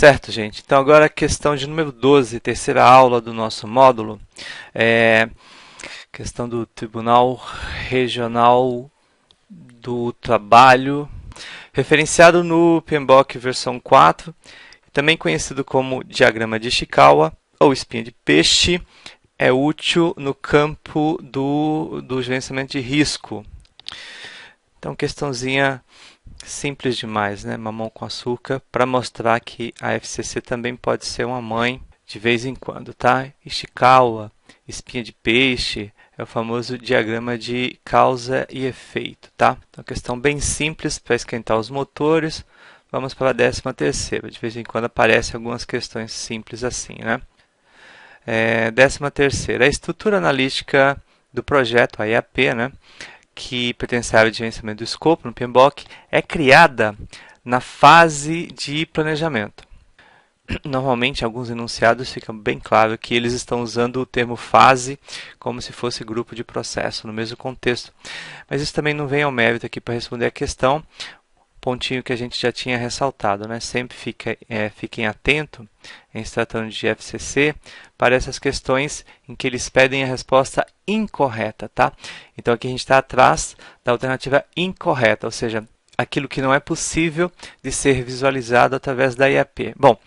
Certo, gente. Então agora a questão de número 12, terceira aula do nosso módulo, é questão do Tribunal Regional do Trabalho, referenciado no PMBOK versão 4, também conhecido como diagrama de Ishikawa ou espinha de peixe, é útil no campo do gerenciamento de risco. Então, questãozinha simples demais, né? Mamão com açúcar, para mostrar que a FCC também pode ser uma mãe de vez em quando, tá? Ishikawa, espinha de peixe, é o famoso diagrama de causa e efeito, tá? Então, questão bem simples para esquentar os motores. Vamos para a 13ª. De vez em quando aparecem algumas questões simples assim, né? 13ª. A estrutura analítica do projeto, a EAP, né? Que pertence à área de gerenciamento do escopo, no PMBOK, é criada na fase de planejamento. Normalmente, alguns enunciados ficam bem claro que eles estão usando o termo fase como se fosse grupo de processo, no mesmo contexto. Mas isso também não vem ao mérito aqui para responder a questão. Pontinho que a gente já tinha ressaltado, né? Sempre fiquem atentos, em se tratando de FCC, para essas questões em que eles pedem a resposta incorreta, tá? Então aqui a gente está atrás da alternativa incorreta, ou seja, aquilo que não é possível de ser visualizado através da IAP. Bom,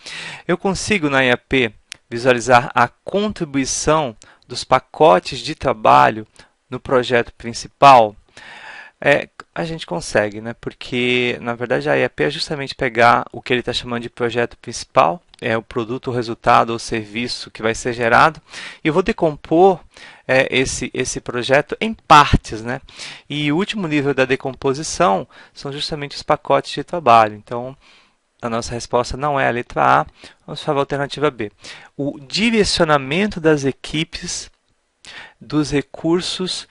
eu consigo na IAP visualizar a contribuição dos pacotes de trabalho no projeto principal? A gente consegue, né? Porque na verdade a IAP é justamente pegar o que ele está chamando de projeto principal, é o produto, o resultado ou serviço que vai ser gerado, e eu vou decompor esse projeto em partes, né? E o último nível da decomposição são justamente os pacotes de trabalho. Então, a nossa resposta não é a letra A, vamos para a alternativa B. O direcionamento das equipes, dos recursos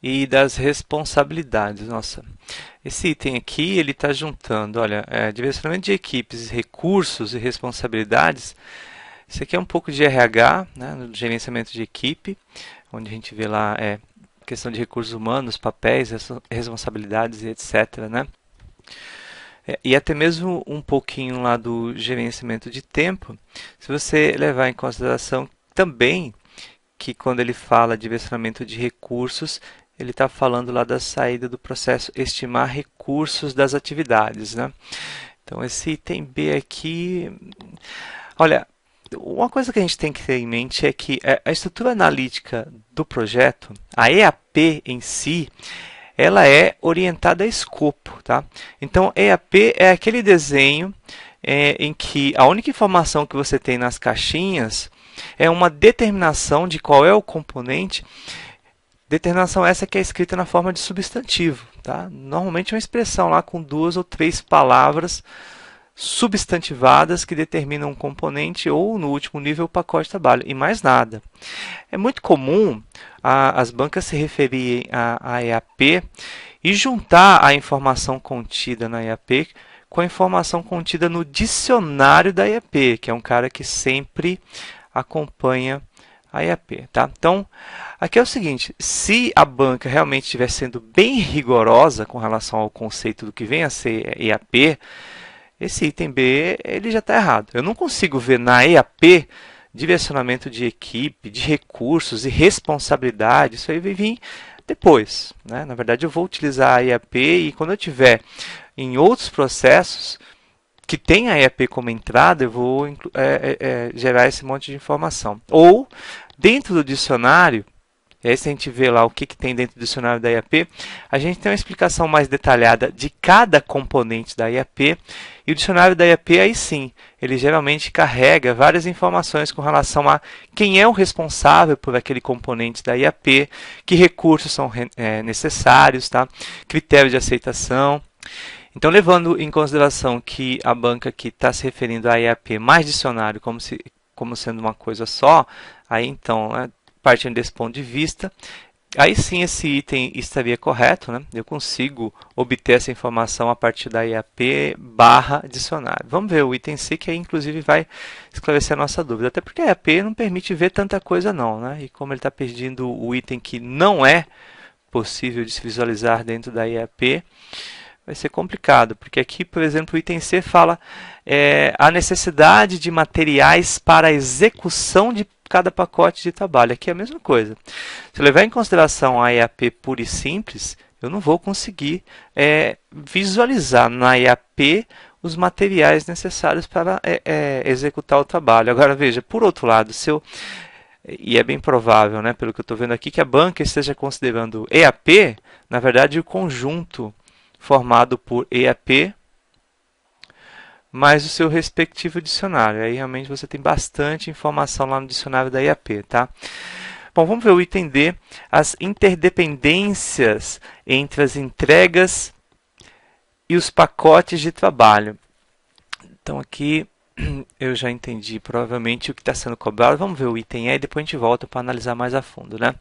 e das responsabilidades. Nossa, esse item aqui ele está juntando, olha, direcionamento de equipes, recursos e responsabilidades. Isso aqui é um pouco de RH, né, no gerenciamento de equipe, onde a gente vê lá questão de recursos humanos, papéis, responsabilidades e etc., né? E até mesmo um pouquinho lá do gerenciamento de tempo, se você levar em consideração também que quando ele fala de direcionamento de recursos, ele está falando lá da saída do processo estimar recursos das atividades, né? Então, esse item B aqui... Olha, uma coisa que a gente tem que ter em mente é que a estrutura analítica do projeto, a EAP em si, ela é orientada a escopo, tá? Então, EAP é aquele desenho em que a única informação que você tem nas caixinhas é uma determinação de qual é o componente. Determinação essa que é escrita na forma de substantivo, tá? Normalmente é uma expressão lá com 2 ou 3 palavras substantivadas que determinam um componente ou, no último nível, o pacote de trabalho, e mais nada. É muito comum as bancas se referirem à EAP e juntar a informação contida na EAP com a informação contida no dicionário da EAP, que é um cara que sempre acompanha a EAP, tá? Então, aqui é o seguinte, se a banca realmente estiver sendo bem rigorosa com relação ao conceito do que vem a ser EAP, esse item B ele já está errado. Eu não consigo ver na EAP direcionamento de equipe, de recursos e responsabilidade. Isso aí vai vir depois, né? Na verdade, eu vou utilizar a EAP e quando eu tiver em outros processos que tem a EAP como entrada, eu vou gerar esse monte de informação. Ou, dentro do dicionário, e aí se a gente vê lá o que tem dentro do dicionário da EAP, a gente tem uma explicação mais detalhada de cada componente da EAP, e o dicionário da EAP, aí sim, ele geralmente carrega várias informações com relação a quem é o responsável por aquele componente da EAP, que recursos são necessários, tá? Critério de aceitação. Então, levando em consideração que a banca aqui está se referindo à EAP mais dicionário como sendo uma coisa só, aí então, partindo desse ponto de vista, aí sim esse item estaria correto, né? Eu consigo obter essa informação a partir da EAP barra dicionário. Vamos ver o item C, que aí inclusive vai esclarecer a nossa dúvida, até porque a EAP não permite ver tanta coisa não, né? E como ele está pedindo o item que não é possível de se visualizar dentro da EAP, vai ser complicado, porque aqui, por exemplo, o item C fala a necessidade de materiais para a execução de cada pacote de trabalho. Aqui é a mesma coisa. Se eu levar em consideração a EAP pura e simples, eu não vou conseguir visualizar na EAP os materiais necessários para executar o trabalho. Agora, veja, por outro lado, e é bem provável, né, pelo que eu estou vendo aqui, que a banca esteja considerando EAP, na verdade, o conjunto formado por EAP mais o seu respectivo dicionário. Aí realmente você tem bastante informação lá no dicionário da EAP, tá? Bom, vamos ver o item D, as interdependências entre as entregas e os pacotes de trabalho. Então aqui eu já entendi provavelmente o que está sendo cobrado. Vamos ver o item E e depois a gente volta para analisar mais a fundo, né?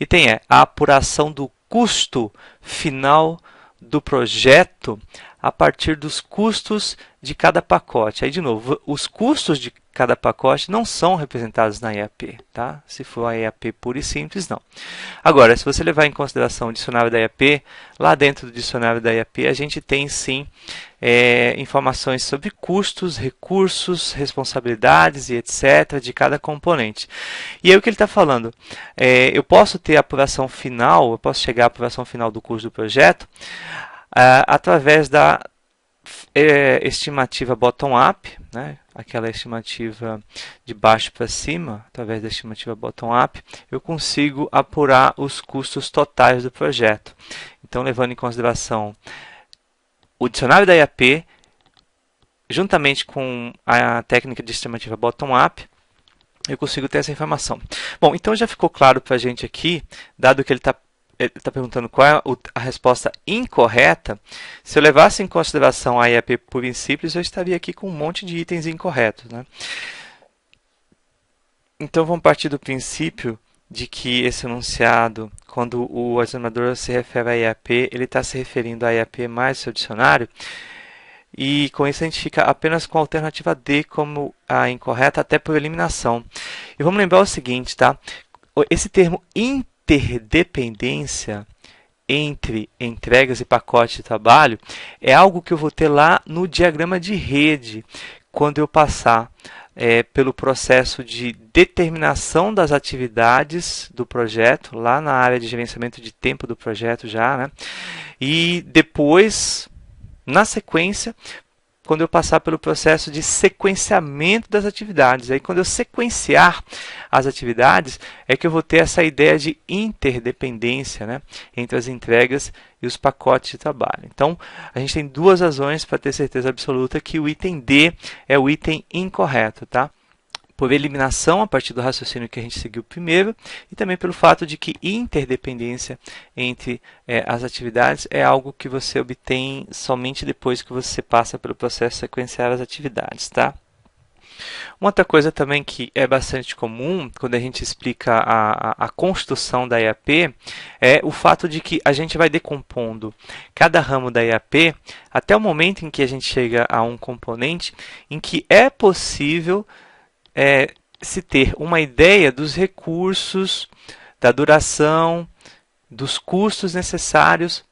Item E, a apuração do custo final do projeto a partir dos custos de cada pacote. Aí, de novo, os custos de cada pacote não são representados na EAP, tá? Se for a EAP pura e simples, não. Agora, se você levar em consideração o dicionário da EAP, lá dentro do dicionário da EAP a gente tem sim informações sobre custos, recursos, responsabilidades e etc. de cada componente. E aí o que ele está falando? Eu posso ter a apuração final, eu posso chegar à apuração final do custo do projeto através da estimativa bottom-up, né? Aquela estimativa de baixo para cima, através da estimativa bottom-up, eu consigo apurar os custos totais do projeto. Então, levando em consideração o dicionário da EAP, juntamente com a técnica de estimativa bottom-up, eu consigo ter essa informação. Bom, então já ficou claro para a gente aqui, dado que ele está perguntando qual é a resposta incorreta. Se eu levasse em consideração a EAP pura e simples, eu estaria aqui com um monte de itens incorretos, né? Então, vamos partir do princípio de que esse enunciado, quando o examinador se refere a EAP, ele está se referindo a EAP mais seu dicionário, e com isso a gente fica apenas com a alternativa D como a incorreta, até por eliminação. E vamos lembrar o seguinte, tá? Esse termo interdependência entre entregas e pacotes de trabalho é algo que eu vou ter lá no diagrama de rede, quando eu passar pelo processo de determinação das atividades do projeto, lá na área de gerenciamento de tempo do projeto já, né? E depois, na sequência, quando eu passar pelo processo de sequenciamento das atividades. Aí, quando eu sequenciar as atividades, é que eu vou ter essa ideia de interdependência, né, entre as entregas e os pacotes de trabalho. Então, a gente tem duas razões para ter certeza absoluta que o item D é o item incorreto, tá? Por eliminação, a partir do raciocínio que a gente seguiu primeiro, e também pelo fato de que interdependência entre as atividades é algo que você obtém somente depois que você passa pelo processo de sequenciar as atividades, tá? Uma outra coisa também que é bastante comum quando a gente explica a construção da EAP é o fato de que a gente vai decompondo cada ramo da EAP até o momento em que a gente chega a um componente em que é possível se ter uma ideia dos recursos, da duração, dos custos necessários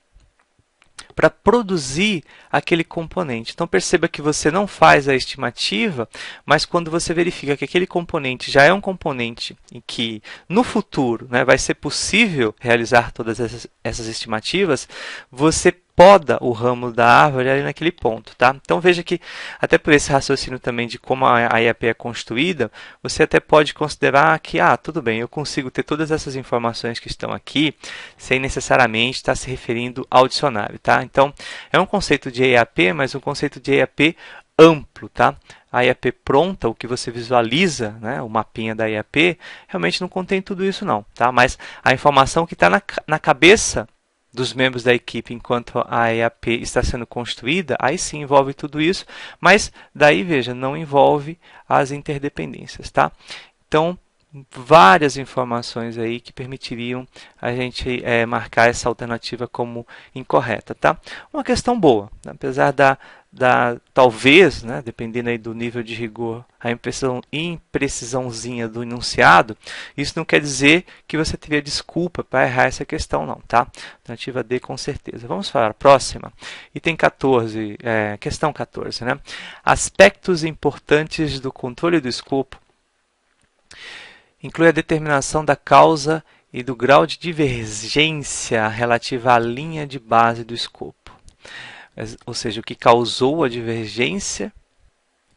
para produzir aquele componente. Então perceba que você não faz a estimativa, mas quando você verifica que aquele componente já é um componente em que no futuro, né, vai ser possível realizar todas essas estimativas, você poda o ramo da árvore ali naquele ponto, tá? Então veja que até por esse raciocínio também de como a EAP é construída, você até pode considerar que, tudo bem, eu consigo ter todas essas informações que estão aqui sem necessariamente estar se referindo ao dicionário, tá? Então é um conceito de EAP, mas um conceito de EAP amplo, tá? A EAP pronta, o que você visualiza, né, o mapinha da EAP, realmente não contém tudo isso não, tá? Mas a informação que está na cabeça dos membros da equipe enquanto a EAP está sendo construída, aí sim envolve tudo isso, mas daí, veja, não envolve as interdependências, tá? Então, várias informações aí que permitiriam a gente marcar essa alternativa como incorreta, tá? Uma questão boa, apesar talvez, né, dependendo aí do nível de rigor, a imprecisãozinha do enunciado, isso não quer dizer que você teria desculpa para errar essa questão, não, tá? Alternativa D, com certeza. Vamos para a próxima. Item 14, questão 14, né? Aspectos importantes do controle do escopo inclui a determinação da causa e do grau de divergência relativa à linha de base do escopo. Ou seja, o que causou a divergência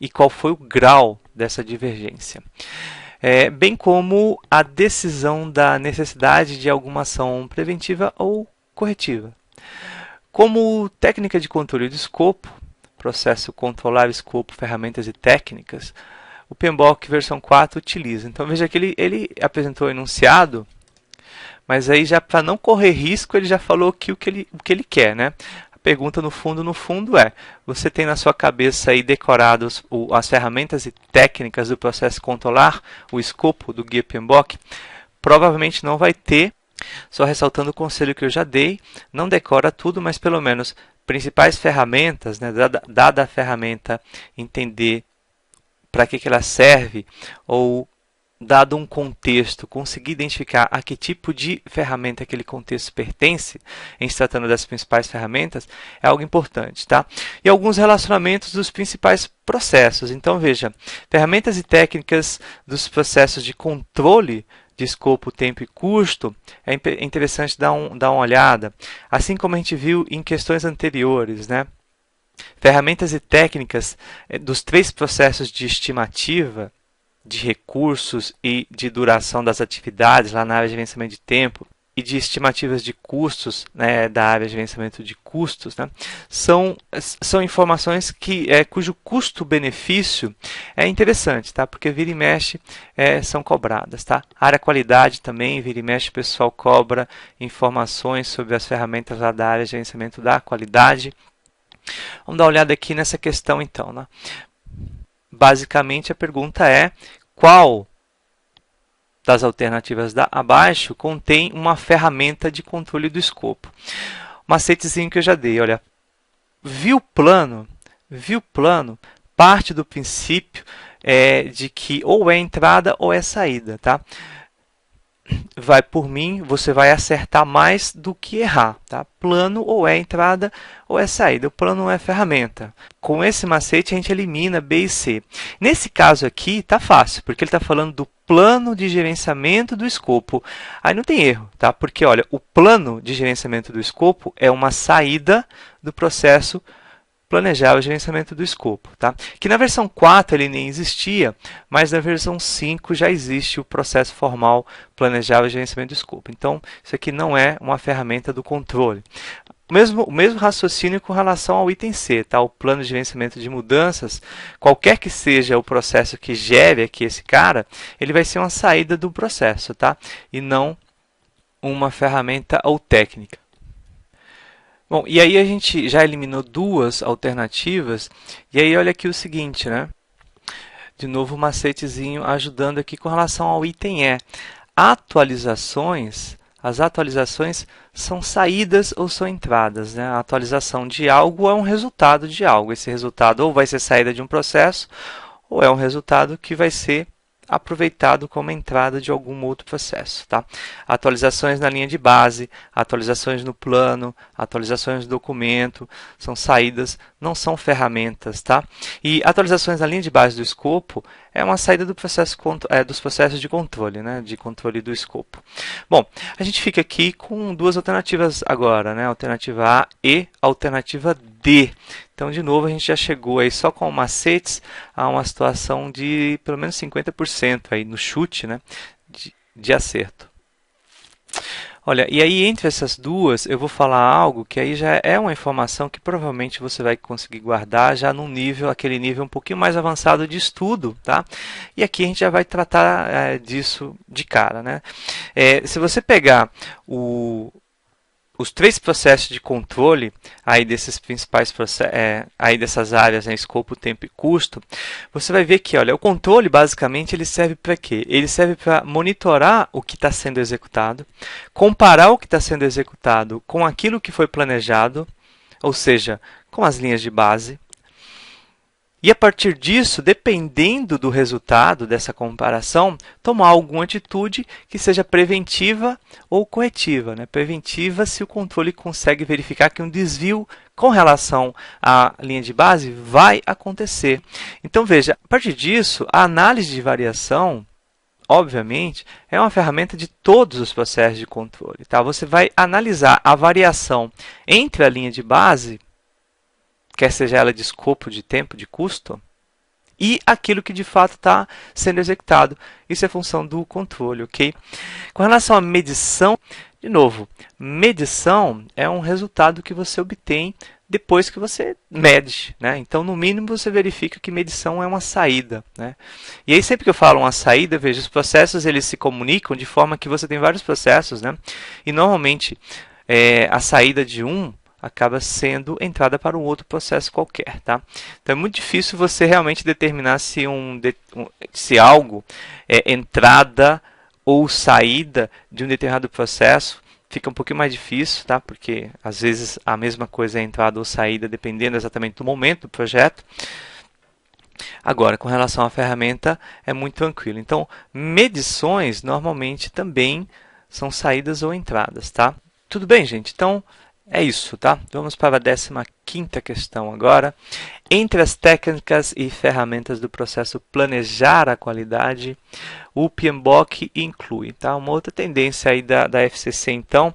e qual foi o grau dessa divergência. Bem como a decisão da necessidade de alguma ação preventiva ou corretiva. Como técnica de controle do escopo, processo controlar escopo, ferramentas e técnicas, o PMBOK versão 4 utiliza. Então veja que ele apresentou o enunciado, mas aí já para não correr risco, ele já falou aqui o que ele quer, né? Pergunta no fundo é, você tem na sua cabeça aí decorados as ferramentas e técnicas do processo controlar, o escopo do guia PMBOK? Provavelmente não vai ter, só ressaltando o conselho que eu já dei, não decora tudo, mas pelo menos principais ferramentas, né, dada a ferramenta, entender para que ela serve, ou dado um contexto, conseguir identificar a que tipo de ferramenta aquele contexto pertence, em se tratando das principais ferramentas, é algo importante, tá? E alguns relacionamentos dos principais processos. Então, veja, ferramentas e técnicas dos processos de controle de escopo, tempo e custo, é interessante dar uma olhada, assim como a gente viu em questões anteriores, né? Ferramentas e técnicas dos 3 processos de estimativa, de recursos e de duração das atividades lá na área de gerenciamento de tempo e de estimativas de custos, né, da área de gerenciamento de custos, né, são informações cujo custo-benefício é interessante, tá? Porque vira e mexe são cobradas, tá? A área qualidade também, vira e mexe, o pessoal cobra informações sobre as ferramentas lá da área de gerenciamento da qualidade. Vamos dar uma olhada aqui nessa questão então, né? Basicamente a pergunta é qual das alternativas abaixo contém uma ferramenta de controle do escopo. Um macetezinho que eu já dei, olha, viu plano, parte do princípio de que ou é entrada ou é saída, tá? Vai por mim, você vai acertar mais do que errar, tá? Plano ou é entrada ou é saída. O plano não é ferramenta. Com esse macete a gente elimina B e C. Nesse caso aqui tá fácil, porque ele está falando do plano de gerenciamento do escopo. Aí não tem erro, tá? Porque olha, o plano de gerenciamento do escopo é uma saída do processo planejar o gerenciamento do escopo, tá? Que na versão 4 ele nem existia, mas na versão 5 já existe o processo formal planejar o gerenciamento do escopo. Então, isso aqui não é uma ferramenta do controle. O mesmo raciocínio com relação ao item C, tá? O plano de gerenciamento de mudanças, qualquer que seja o processo que gere aqui esse cara, ele vai ser uma saída do processo, tá? E não uma ferramenta ou técnica. Bom, e aí a gente já eliminou 2 alternativas, e aí olha aqui o seguinte, né? De novo o macetezinho ajudando aqui com relação ao item E. As atualizações são saídas ou são entradas, né? A atualização de algo é um resultado de algo. Esse resultado ou vai ser saída de um processo, ou é um resultado que vai ser aproveitado como entrada de algum outro processo, tá? Atualizações na linha de base, atualizações no plano, atualizações do documento, são saídas, não são ferramentas, tá? E atualizações na linha de base do escopo é uma saída do processo, dos processos de controle, né? De controle do escopo. Bom, a gente fica aqui com 2 alternativas agora, né? Alternativa A e alternativa D. Então, de novo, a gente já chegou aí só com macetes a uma situação de pelo menos 50% aí no chute, né, de acerto. Olha, e aí entre essas duas eu vou falar algo que aí já é uma informação que provavelmente você vai conseguir guardar já num nível, aquele nível um pouquinho mais avançado de estudo, tá? E aqui a gente já vai tratar disso de cara, né? Se você pegar os 3 processos de controle aí desses principais aí dessas áreas, né, escopo, tempo e custo, você vai ver que, olha, o controle basicamente ele serve para quê? Ele serve para monitorar o que está sendo executado, comparar o que está sendo executado com aquilo que foi planejado, ou seja, com as linhas de base, E a partir disso, dependendo do resultado dessa comparação, tomar alguma atitude que seja preventiva ou corretiva. Preventiva se o controle consegue verificar que um desvio com relação à linha de base vai acontecer. Então veja, a partir disso, a análise de variação, obviamente, é uma ferramenta de todos os processos de controle. Tá? Você vai analisar a variação entre a linha de base, quer seja ela de escopo, de tempo, de custo, e aquilo que de fato está sendo executado. Isso é função do controle, ok? Com relação à medição, de novo, medição é um resultado que você obtém depois que você mede, Então, no mínimo, você verifica que medição é uma saída, E aí, sempre que eu falo uma saída, veja, os processos eles se comunicam de forma que você tem vários processos, E normalmente, a saída de um acaba sendo entrada para um outro processo qualquer, tá? Então, é muito difícil você realmente determinar se algo é entrada ou saída de um determinado processo. Fica um pouquinho mais difícil, tá? Porque às vezes a mesma coisa é entrada ou saída, dependendo exatamente do momento do projeto. Agora, com relação à ferramenta, é muito tranquilo. Então, medições normalmente também são saídas ou entradas, tá? Tudo bem, gente? Então, é isso, tá? Vamos para a 15ª questão agora. Entre as técnicas e ferramentas do processo planejar a qualidade, o PMBOK inclui, tá? Uma outra tendência aí da FCC, então,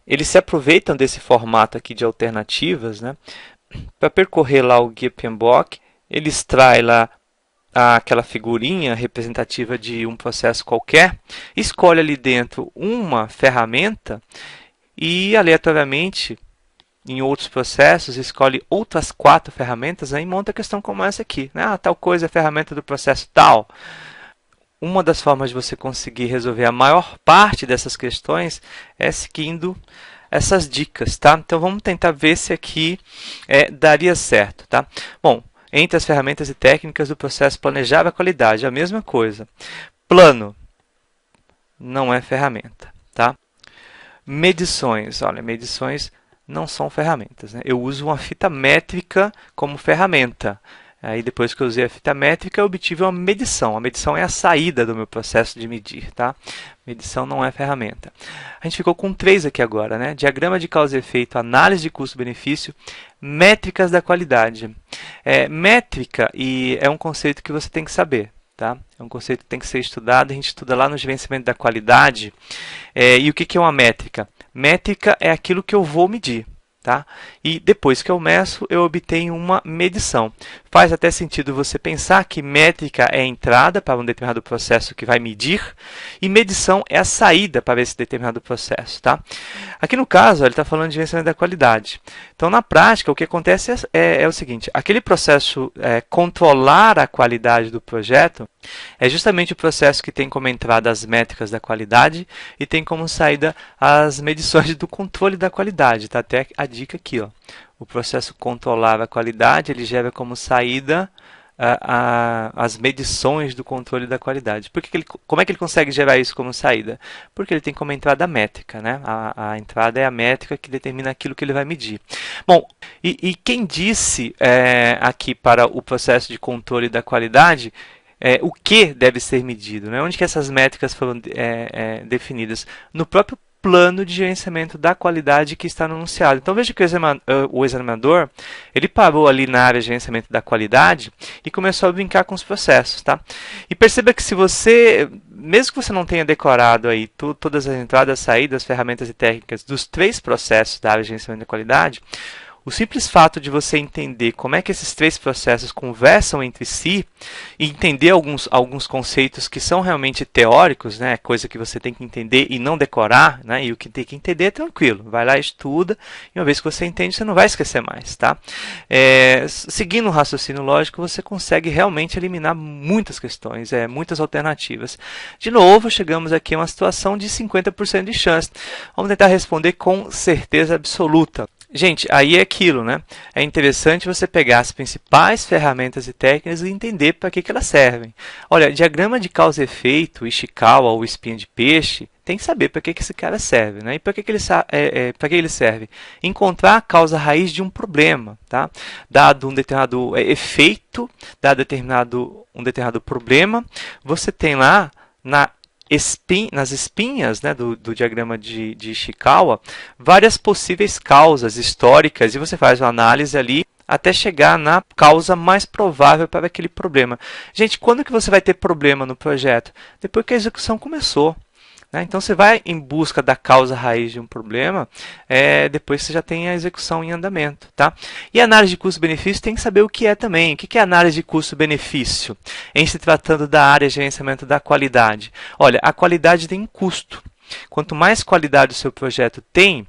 eles se aproveitam desse formato aqui de alternativas, para percorrer lá o guia PMBOK, eles traem lá aquela figurinha representativa de um processo qualquer, escolhe ali dentro uma ferramenta e, aleatoriamente, em outros processos, escolhe outras 4 ferramentas e monta a questão como essa aqui. Tal coisa é a ferramenta do processo tal. Uma das formas de você conseguir resolver a maior parte dessas questões é seguindo essas dicas, tá? Então, vamos tentar ver se aqui daria certo, tá? Bom, entre as ferramentas e técnicas do processo planejar a qualidade, a mesma coisa. Plano não é ferramenta, tá? Medições, olha, medições não são ferramentas, Eu uso uma fita métrica como ferramenta. Aí, depois que eu usei a fita métrica, eu obtive uma medição. A medição é a saída do meu processo de medir, tá? Medição não é ferramenta. A gente ficou com 3 aqui agora, Diagrama de causa e efeito, análise de custo-benefício, métricas da qualidade. Métrica é um conceito que você tem que saber, tá? É um conceito que tem que ser estudado. A gente estuda lá no gerenciamento da qualidade. E o que é uma métrica? Métrica é aquilo que eu vou medir. Tá? E depois que eu meço, eu obtenho uma medição. Faz até sentido você pensar que métrica é a entrada para um determinado processo que vai medir e medição é a saída para esse determinado processo. Tá? Aqui no caso, ele está falando de gerenciamento da qualidade. Então, na prática, o que acontece é o seguinte, aquele processo controlar a qualidade do projeto é justamente o processo que tem como entrada as métricas da qualidade e tem como saída as medições do controle da qualidade. Tá? Até a dica aqui, ó. O processo controlar a qualidade, ele gera como saída as medições do controle da qualidade. Como é que ele consegue gerar isso como saída? Porque ele tem como entrada a métrica, A entrada é a métrica que determina aquilo que ele vai medir. Bom, e quem disse aqui para o processo de controle da qualidade o que deve ser medido? Onde que essas métricas foram definidas? No próprio plano de gerenciamento da qualidade que está no enunciado. Então, veja que o examinador ele parou ali na área de gerenciamento da qualidade e começou a brincar com os processos. Tá? E perceba que se você, mesmo que você não tenha decorado aí todas as entradas, saídas, ferramentas e técnicas dos 3 processos da área de gerenciamento da qualidade, o simples fato de você entender como é que esses 3 processos conversam entre si e entender alguns conceitos que são realmente teóricos, coisa que você tem que entender e não decorar, e o que tem que entender é tranquilo. Vai lá, estuda, e uma vez que você entende, você não vai esquecer mais. Tá? Seguindo o raciocínio lógico, você consegue realmente eliminar muitas questões, muitas alternativas. De novo, chegamos aqui a uma situação de 50% de chance. Vamos tentar responder com certeza absoluta. Gente, aí é aquilo, É interessante você pegar as principais ferramentas e técnicas e entender para que elas servem. Olha, diagrama de causa e efeito, Ishikawa ou espinha de peixe, tem que saber para que esse cara serve, né? E para que para que ele serve? Encontrar a causa raiz de um problema, tá? Dado um determinado efeito, dado um determinado problema, você tem lá nas espinhas, né, do diagrama de Ishikawa, várias possíveis causas históricas, e você faz uma análise ali até chegar na causa mais provável para aquele problema. Gente, quando que você vai ter problema no projeto? Depois que a execução começou. Né? Então, você vai em busca da causa raiz de um problema, depois você já tem a execução em andamento. Tá? E a análise de custo-benefício tem que saber o que é também. O que é análise de custo-benefício? Em se tratando da área de gerenciamento da qualidade. Olha, a qualidade tem um custo. Quanto mais qualidade o seu projeto tem,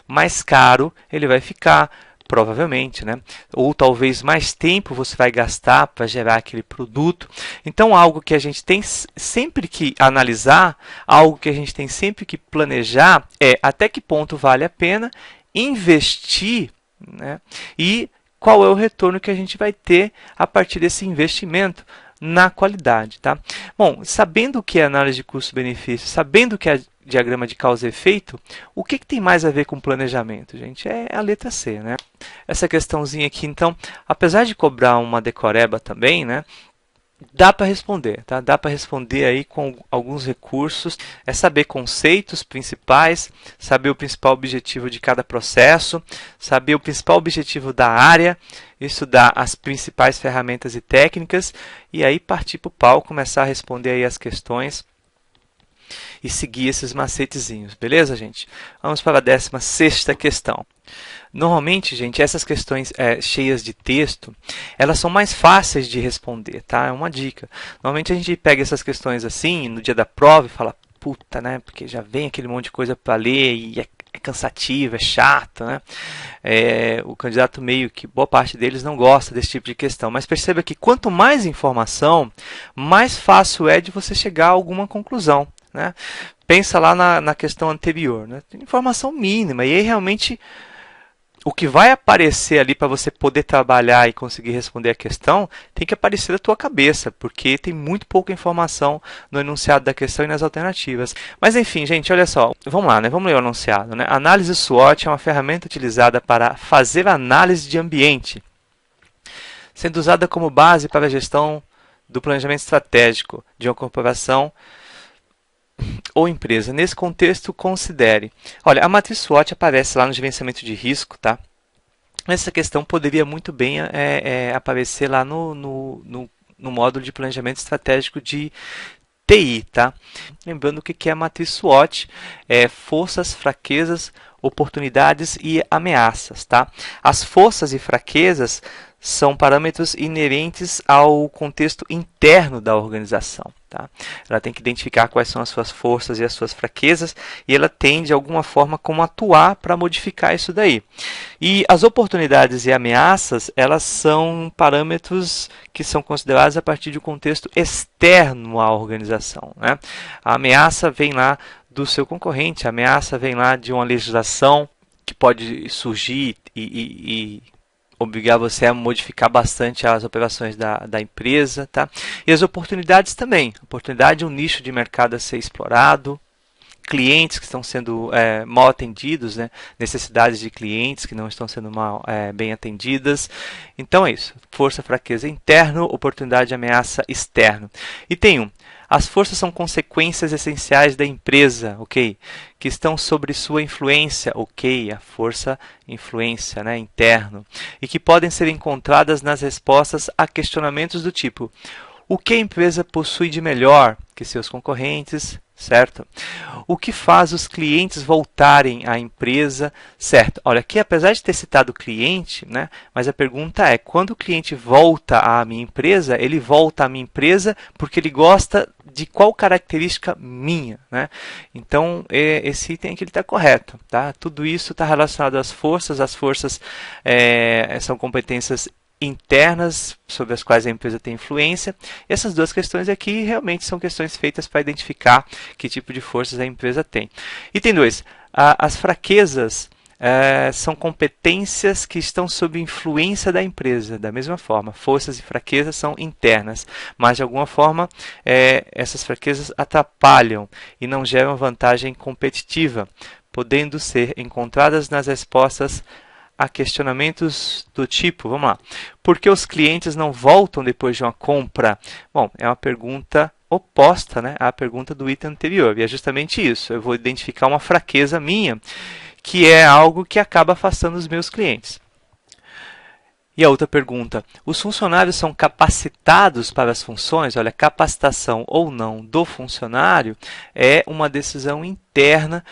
mais caro ele vai ficar, provavelmente, né? Ou talvez mais tempo você vai gastar para gerar aquele produto. Então, algo que a gente tem sempre que analisar, algo que a gente tem sempre que planejar é até que ponto vale a pena investir, né? E qual é o retorno que a gente vai ter a partir desse investimento na qualidade, tá? Bom, sabendo o que é análise de custo-benefício, sabendo o que é diagrama de causa e efeito, o que tem mais a ver com planejamento, gente? É a letra C, né? Essa questãozinha aqui, então, apesar de cobrar uma decoreba também, né? Dá para responder, tá? Dá para responder aí com alguns recursos. É saber conceitos principais, saber o principal objetivo de cada processo, saber o principal objetivo da área, estudar as principais ferramentas e técnicas e aí partir para o pau, começar a responder aí as questões e seguir esses macetezinhos, beleza, gente? Vamos para a 16ª questão. Normalmente, gente, essas questões cheias de texto, elas são mais fáceis de responder, tá? É uma dica. Normalmente a gente pega essas questões assim, no dia da prova e fala, puta, né? Porque já vem aquele monte de coisa para ler e é cansativo, é chato, né? O candidato meio que, boa parte deles não gosta desse tipo de questão. Mas perceba que quanto mais informação, mais fácil é de você chegar a alguma conclusão, né? Pensa lá na questão anterior, né? Informação mínima, e aí realmente o que vai aparecer ali para você poder trabalhar e conseguir responder a questão tem que aparecer da tua cabeça, porque tem muito pouca informação no enunciado da questão e nas alternativas. Mas enfim, gente, olha só, vamos lá, né? Vamos ler o enunciado, né? Análise SWOT é uma ferramenta utilizada para fazer análise de ambiente, sendo usada como base para a gestão do planejamento estratégico de uma corporação ou empresa. Nesse contexto, considere. Olha, a matriz SWOT aparece lá no gerenciamento de risco, tá? Essa questão poderia muito bem aparecer lá no módulo de planejamento estratégico de TI, tá? Lembrando o que é a matriz SWOT, forças, fraquezas, oportunidades e ameaças, tá? As forças e fraquezas são parâmetros inerentes ao contexto interno da organização, tá? Ela tem que identificar quais são as suas forças e as suas fraquezas e ela tem, de alguma forma, como atuar para modificar isso daí. E as oportunidades e ameaças, elas são parâmetros que são considerados a partir de um contexto externo à organização, né? A ameaça vem lá do seu concorrente, a ameaça vem lá de uma legislação que pode surgir e obrigar você a modificar bastante as operações da empresa, tá? E as oportunidades também. Oportunidade é um nicho de mercado a ser explorado, clientes que estão sendo mal atendidos, né? Necessidades de clientes que não estão sendo bem atendidas. Então é isso. Força, fraqueza interno, oportunidade, ameaça externo. E tem as forças são consequências essenciais da empresa, ok? Que estão sobre sua influência, ok? A força, influência, né? Interno. E que podem ser encontradas nas respostas a questionamentos do tipo: o que a empresa possui de melhor que seus concorrentes? Certo? O que faz os clientes voltarem à empresa? Certo? Olha, aqui apesar de ter citado o cliente, né? Mas a pergunta é, quando o cliente volta à minha empresa, ele volta à minha empresa porque ele gosta de qual característica minha, né? Então, esse item aqui está correto, tá? Tudo isso está relacionado às forças. As forças são competências internas sobre as quais a empresa tem influência. E essas duas questões aqui realmente são questões feitas para identificar que tipo de forças a empresa tem. Item 2. As fraquezas são competências que estão sob influência da empresa. Da mesma forma, forças e fraquezas são internas, mas de alguma forma essas fraquezas atrapalham e não geram vantagem competitiva, podendo ser encontradas nas respostas a questionamentos do tipo, vamos lá, por que os clientes não voltam depois de uma compra? Bom, é uma pergunta oposta, né, à pergunta do item anterior, e é justamente isso. Eu vou identificar uma fraqueza minha, que é algo que acaba afastando os meus clientes. E a outra pergunta, os funcionários são capacitados para as funções? Olha, capacitação ou não do funcionário é uma decisão interna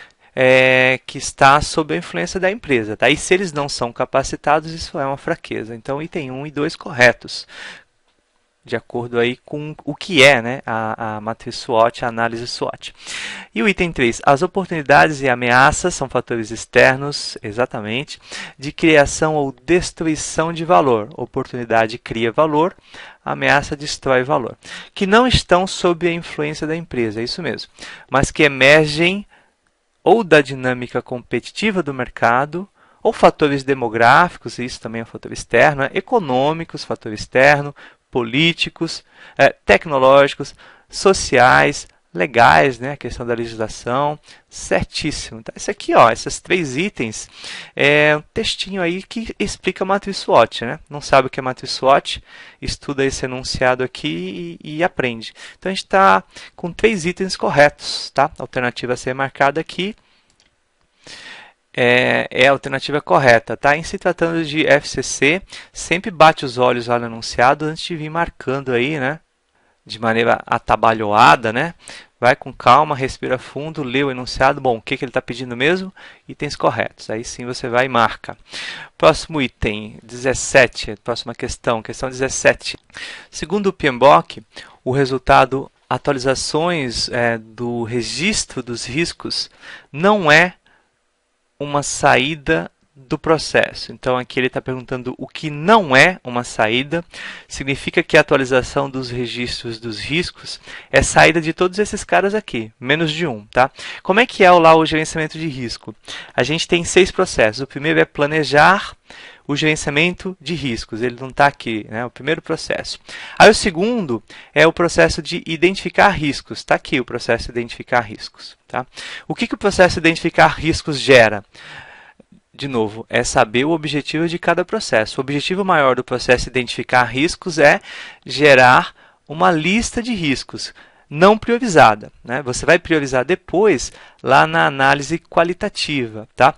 que está sob a influência da empresa. Tá? E se eles não são capacitados, isso é uma fraqueza. Então, item 1 e 2 corretos, de acordo aí com o que é, né, a matriz SWOT, a análise SWOT. E o item 3, as oportunidades e ameaças são fatores externos, exatamente, de criação ou destruição de valor. Oportunidade cria valor, ameaça destrói valor. Que não estão sob a influência da empresa, é isso mesmo, mas que emergem ou da dinâmica competitiva do mercado, ou fatores demográficos, isso também é um fator externo, econômicos, fator externo, políticos, tecnológicos, sociais, legais, né, a questão da legislação, certíssimo. Então, esse aqui, ó, esses 3 itens, é um textinho aí que explica a matriz SWOT, né? Não sabe o que é matriz SWOT? Estuda esse enunciado aqui e aprende. Então, a gente está com 3 itens corretos, tá? A alternativa a ser marcada aqui é a alternativa correta, tá? Em se tratando de FCC, sempre bate os olhos lá no enunciado antes de vir marcando aí, né? De maneira atabalhoada, né? Vai com calma, respira fundo, lê o enunciado. Bom, o que ele está pedindo mesmo? Itens corretos. Aí sim você vai e marca. Próximo item, 17. Próxima questão, questão 17. Segundo o PMBOK, o resultado atualizações do registro dos riscos não é uma saída do processo. Então, aqui ele está perguntando o que não é uma saída. Significa que a atualização dos registros dos riscos é saída de todos esses caras aqui, menos de um. Tá? Como é que é lá o gerenciamento de risco? A gente tem 6 processos. O primeiro é planejar o gerenciamento de riscos. Ele não está aqui, né? O primeiro processo. Aí o segundo é o processo de identificar riscos. Está aqui o processo de identificar riscos. Tá? O que o processo de identificar riscos gera? De novo, é saber o objetivo de cada processo. O objetivo maior do processo de identificar riscos é gerar uma lista de riscos não priorizada, né? Você vai priorizar depois lá na análise qualitativa, tá?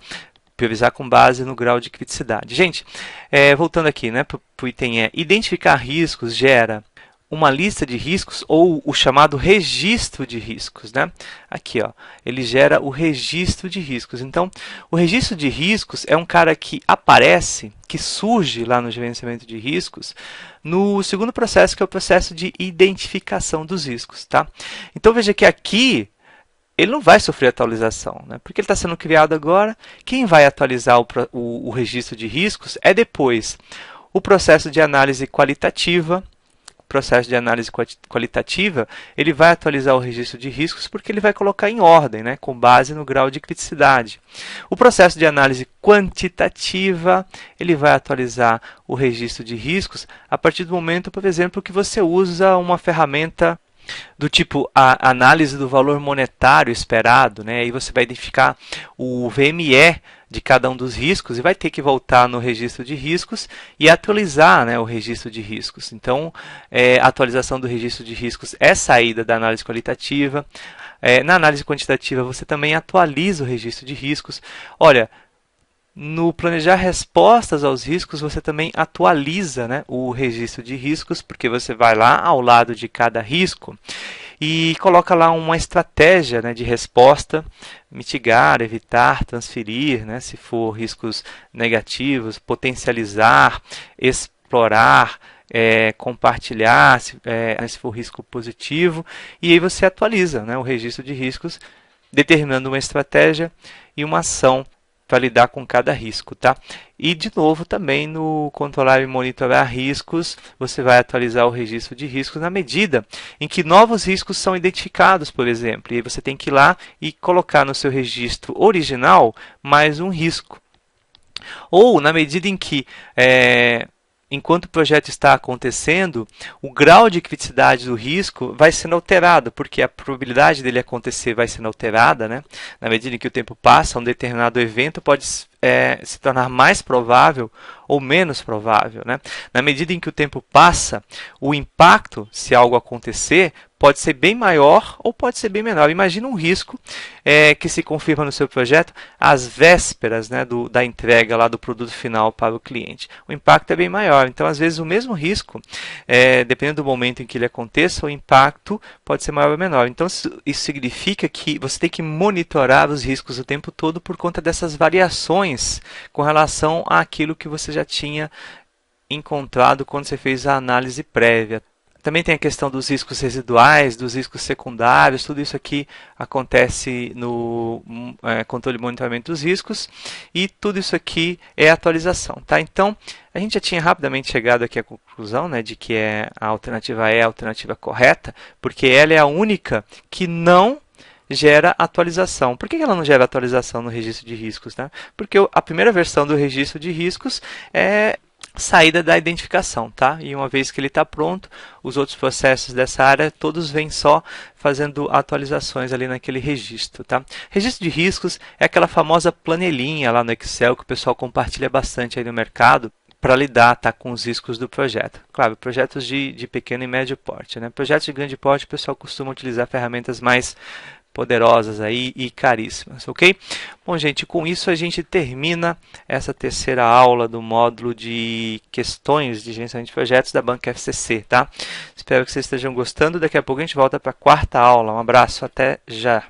Priorizar com base no grau de criticidade. Gente, voltando aqui, né, para o item identificar riscos gera uma lista de riscos ou o chamado registro de riscos, né? Aqui, ó, ele gera o registro de riscos. Então, o registro de riscos é um cara que aparece, que surge lá no gerenciamento de riscos, no segundo processo, que é o processo de identificação dos riscos, tá? Então, veja que aqui ele não vai sofrer atualização, né? Porque ele está sendo criado agora. Quem vai atualizar o registro de riscos é depois o processo de análise qualitativa. Processo de análise qualitativa, ele vai atualizar o registro de riscos porque ele vai colocar em ordem, né, com base no grau de criticidade. O processo de análise quantitativa, ele vai atualizar o registro de riscos a partir do momento, por exemplo, que você usa uma ferramenta do tipo a análise do valor monetário esperado, né? Aí você vai identificar o VME de cada um dos riscos e vai ter que voltar no registro de riscos e atualizar, né, o registro de riscos. Então, a atualização do registro de riscos é saída da análise qualitativa. Na análise quantitativa, você também atualiza o registro de riscos. Olha, no planejar respostas aos riscos, você também atualiza, né, o registro de riscos, porque você vai lá ao lado de cada risco e coloca lá uma estratégia, né, de resposta, mitigar, evitar, transferir, né, se for riscos negativos, potencializar, explorar, compartilhar, se for risco positivo, e aí você atualiza, né, o registro de riscos, determinando uma estratégia e uma ação para lidar com cada risco, tá? E de novo também no controlar e monitorar riscos, você vai atualizar o registro de riscos na medida em que novos riscos são identificados, por exemplo. E aí você tem que ir lá e colocar no seu registro original mais um risco, Ou na medida em que enquanto o projeto está acontecendo, o grau de criticidade do risco vai sendo alterado, porque a probabilidade dele acontecer vai sendo alterada, né? Na medida em que o tempo passa, um determinado evento pode se tornar mais provável ou menos provável, né? Na medida em que o tempo passa, o impacto, se algo acontecer, pode ser bem maior ou pode ser bem menor. Imagina um risco que se confirma no seu projeto às vésperas, né, da entrega lá do produto final para o cliente. O impacto é bem maior. Então, às vezes, o mesmo risco, dependendo do momento em que ele aconteça, o impacto pode ser maior ou menor. Então, isso significa que você tem que monitorar os riscos o tempo todo por conta dessas variações com relação àquilo que você já tinha encontrado quando você fez a análise prévia. Também tem a questão dos riscos residuais, dos riscos secundários, tudo isso aqui acontece no controle e monitoramento dos riscos, e tudo isso aqui é atualização. Tá? Então, a gente já tinha rapidamente chegado aqui à conclusão, né, de que a alternativa é a alternativa correta, porque ela é a única que não gera atualização. Por que ela não gera atualização no registro de riscos? Né? Porque a primeira versão do registro de riscos é saída da identificação, tá? E uma vez que ele está pronto, os outros processos dessa área, todos vêm só fazendo atualizações ali naquele registro, tá? Registro de riscos é aquela famosa planilhinha lá no Excel que o pessoal compartilha bastante aí no mercado para lidar, tá, com os riscos do projeto. Claro, projetos de pequeno e médio porte, né? Projetos de grande porte, o pessoal costuma utilizar ferramentas mais poderosas aí e caríssimas, ok? Bom, gente, com isso a gente termina essa terceira aula do módulo de questões de gerenciamento de projetos da Banca FCC, tá? Espero que vocês estejam gostando. Daqui a pouco a gente volta para a quarta aula. Um abraço, até já!